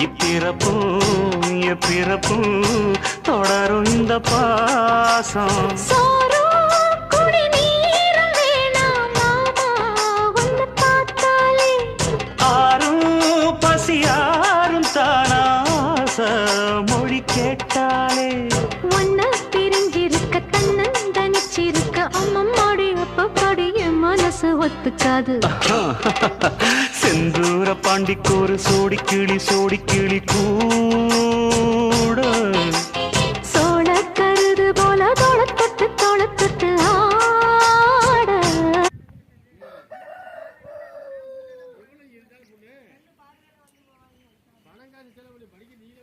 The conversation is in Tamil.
இப்பிறப்பும் எப்பிறப்பும் தொடரும் இந்த பாசம். ஆரும் பசியாரும் தானாச மொழி கேட்டாலே ஒன்ன பிரிஞ்சிருக்க தன்னந்தனிச்சிருக்க அம்மம்மாடி அப்பப்பாடி என் மனசு ஒத்துக்காது. செந்தூர பாண்டிக்கு ஒரு சோடி கிளி கூட சோழ கருது போல தோளத்தொட்டு ஆட. பணம் காசு செலவு படிக்க நீங்க